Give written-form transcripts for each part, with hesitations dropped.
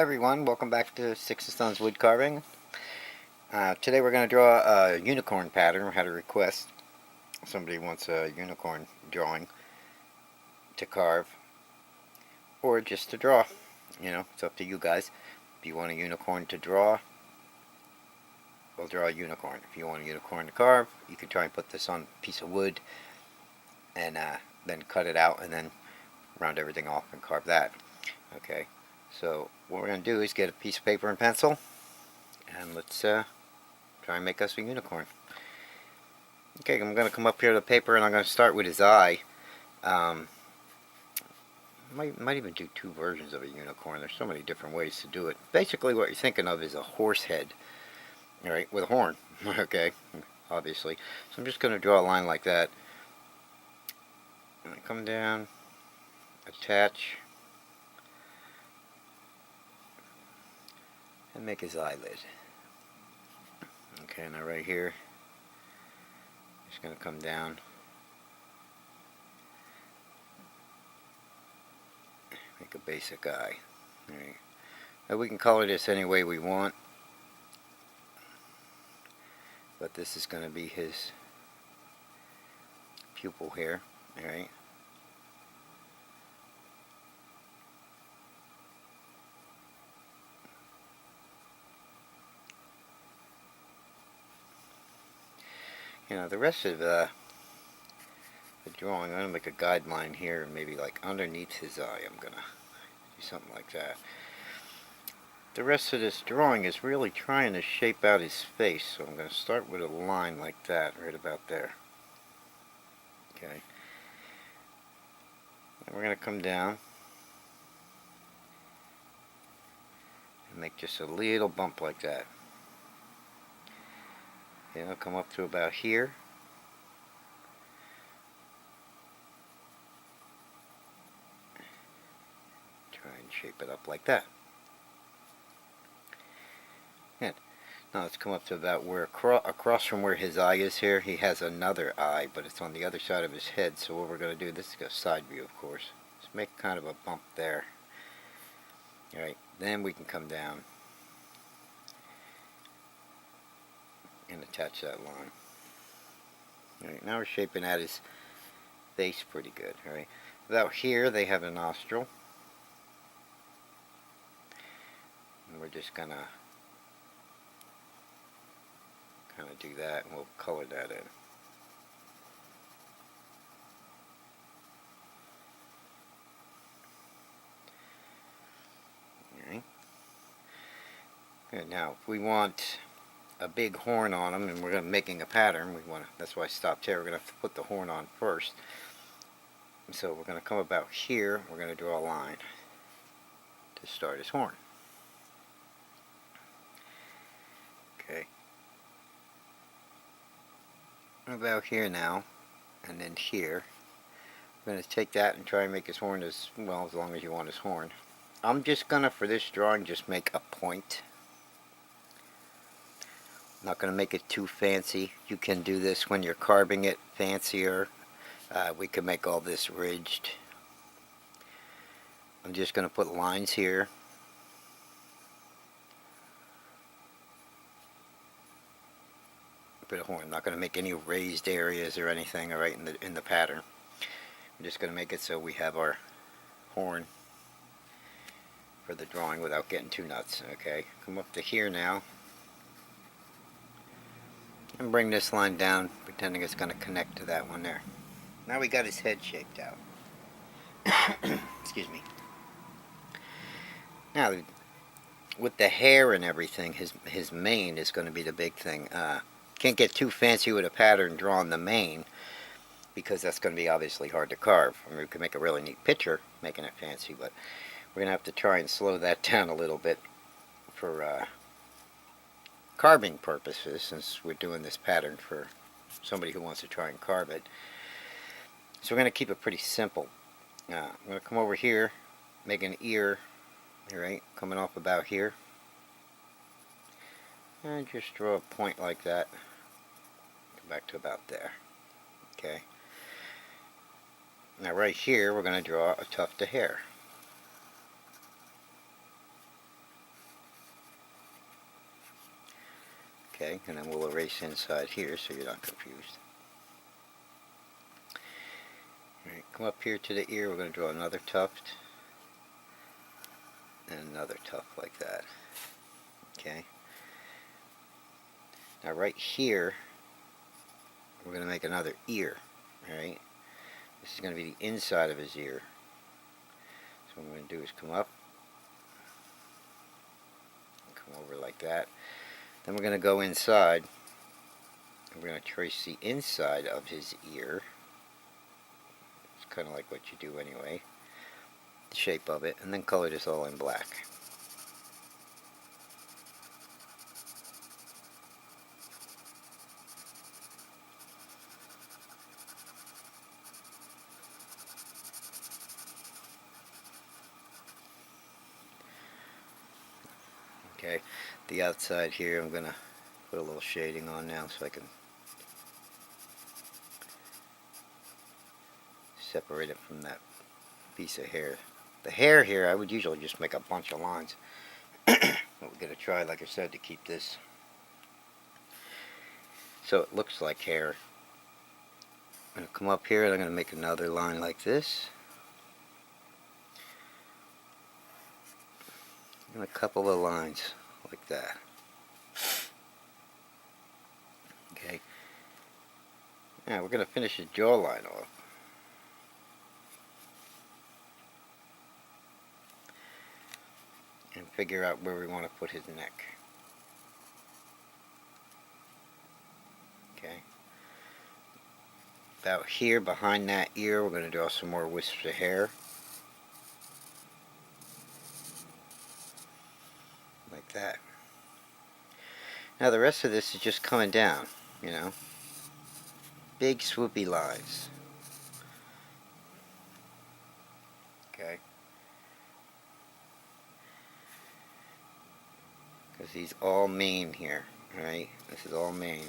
Hi everyone, welcome back to Six of Stones Wood Carving. Today we're going to draw a unicorn pattern. We had a request. Somebody wants a unicorn drawing to carve or just to draw. You know, it's up to you guys. If you want a unicorn to draw, we'll draw a unicorn. If you want a unicorn to carve, you can try and put this on a piece of wood and then cut it out and then round everything off and carve that. Okay, so what we're going to do is get a piece of paper and pencil and let's try and make us a unicorn. Okay, I'm going to come up here to the paper and I'm going to start with his eye. Might even do two versions of a unicorn. There's so many different ways to do it. Basically what you're thinking of is a horse head, alright, with a horn. Okay, obviously. So I'm just going to draw a line like that. And I come down, attach, and make his eyelid. Okay, now right here, just going to come down, make a basic eye. Alright. Now we can color this any way we want, but this is going to be his pupil here. Alright. You know, the rest of the drawing, I'm going to make a guideline here, and maybe like underneath his eye I'm going to do something like that. The rest of this drawing is really trying to shape out his face, so I'm going to start with a line like that, right about there. Okay. And we're going to come down and make just a little bump like that. Okay, I'll come up to about here. Try and shape it up like that. Good. Now let's come up to about where across from where his eye is here, he has another eye, but it's on the other side of his head. So what we're going to do, this is a side view of course, let's make kind of a bump there. Alright, then we can come down and attach that line. Alright, now we're shaping out his face pretty good. Alright, about here they have a nostril, and we're just gonna kind of do that, and we'll color that in. Alright, good. Now if we want a big horn on them, and we're making a pattern, that's why I stopped here. We're going to have to put the horn on first. So we're going to come about here, we're going to draw a line to start his horn. Okay. About here now, and then here. I'm going to take that and try and make his horn as well, as long as you want his horn. I'm just going to, for this drawing, just make a point. Not going to make it too fancy. You can do this when you're carving it fancier. We can make all this ridged. I'm just going to put lines here. Put a horn. I'm not going to make any raised areas or anything, alright, in the pattern. I'm just going to make it so we have our horn for the drawing without getting too nuts. Okay, come up to here now. And bring this line down, pretending it's going to connect to that one there. Now we got his head shaped out. Excuse me. Now, with the hair and everything, his mane is going to be the big thing. Can't get too fancy with a pattern drawing the mane, because that's going to be obviously hard to carve. I mean, we could make a really neat picture making it fancy, but we're going to have to try and slow that down a little bit for carving purposes, since we're doing this pattern for somebody who wants to try and carve it. So we're going to keep it pretty simple. I'm going to come over here, make an ear, alright, coming off about here, and just draw a point like that. Come back to about there. Okay. Now right here we're going to draw a tuft of hair. Okay, and then we'll erase inside here so you're not confused. Alright, come up here to the ear. We're going to draw another tuft and another tuft like that. Okay. Now right here, we're going to make another ear. Alright. This is going to be the inside of his ear. So what I'm going to do is come up, come over like that. Then we're going to go inside. We're going to trace the inside of his ear. It's kind of like what you do anyway. The shape of it. And then color this all in black. Okay, the outside here I'm going to put a little shading on now so I can separate it from that piece of hair. The hair here, I would usually just make a bunch of lines. But we're going to try, like I said, to keep this so it looks like hair. I'm going to come up here and I'm going to make another line like this. And a couple of lines like that. Okay. Now we're going to finish his jawline off. And figure out where we want to put his neck. Okay. About here behind that ear, we're going to draw some more wisps of hair. Like that. Now the rest of this is just coming down, you know. Big swoopy lines. Okay. Because he's all mane here, right? This is all mane.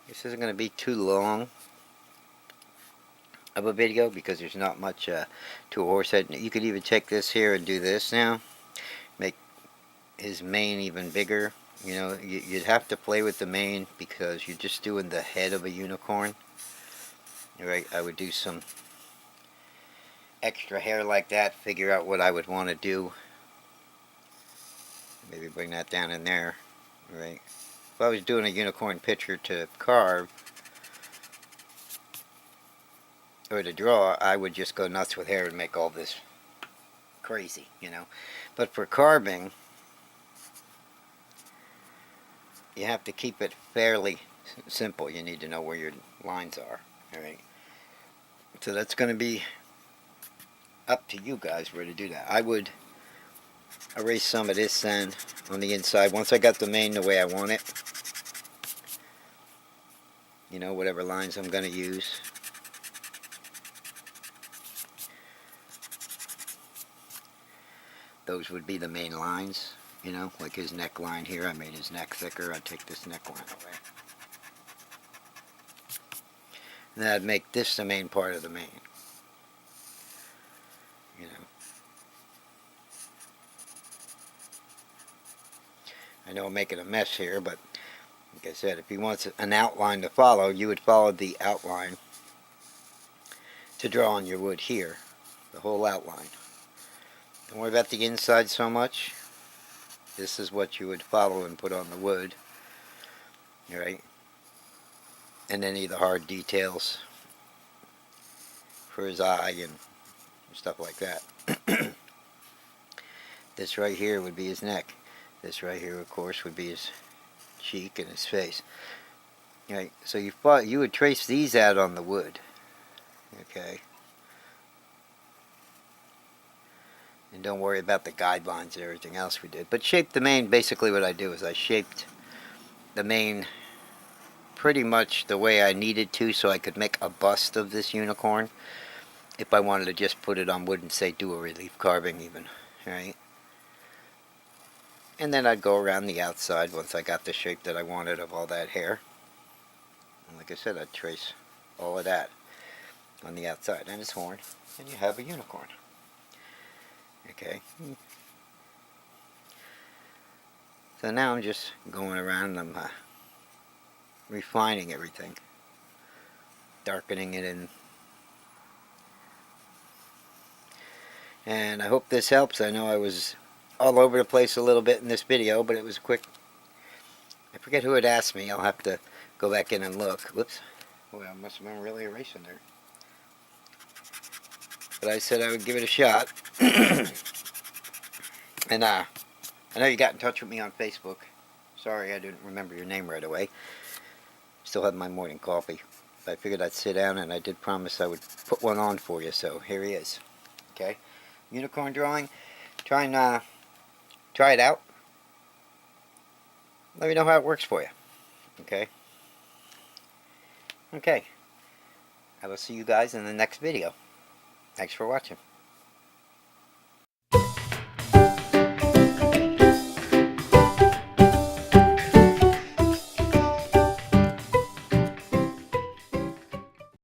This isn't going to be too long of a video because there's not much to a horse head. You could even take this here and do this now. Make his mane even bigger. You know, you'd have to play with the mane because you're just doing the head of a unicorn. Right? I would do some extra hair like that, figure out what I would want to do. Maybe bring that down in there. Right? If I was doing a unicorn picture to carve or to draw, I would just go nuts with hair and make all this crazy, you know. But for carving, you have to keep it fairly simple. You need to know where your lines are. Alright. So that's going to be up to you guys where to do that. I would erase some of this sand on the inside once I got the mane the way I want it. You know, whatever lines I'm going to use. Those would be the main lines, you know, like his neckline here. I made his neck thicker. I'd take this neckline away. And then I'd make this the main part of the mane. You know. I know I'm making a mess here, but like I said, if he wants an outline to follow, you would follow the outline to draw on your wood here. The whole outline. Don't worry about the inside so much. This is what you would follow and put on the wood. Alright? And any of the hard details for his eye and stuff like that. This right here would be his neck. This right here, of course, would be his cheek and his face. Alright, so you would trace these out on the wood. Okay? And don't worry about the guidelines and everything else we did. But shape the mane, basically what I do is I shaped the mane pretty much the way I needed to so I could make a bust of this unicorn. If I wanted to just put it on wood and say do a relief carving even. Right? And then I'd go around the outside once I got the shape that I wanted of all that hair. And like I said, I'd trace all of that. on the outside and his horn, and you have a unicorn. Okay. So now I'm just going around and I'm refining everything, darkening it in. And I hope this helps. I know I was all over the place a little bit in this video, but it was quick. I forget who had asked me. I'll have to go back in and look. Whoops. Well, I must have been really erasing there. But I said I would give it a shot. And I know you got in touch with me on Facebook. Sorry I didn't remember your name right away. Still have my morning coffee. But I figured I'd sit down, and I did promise I would put one on for you, so here he is. Okay? Unicorn drawing. Try it out. Let me know how it works for you. Okay? Okay. I will see you guys in the next video. Thanks for watching.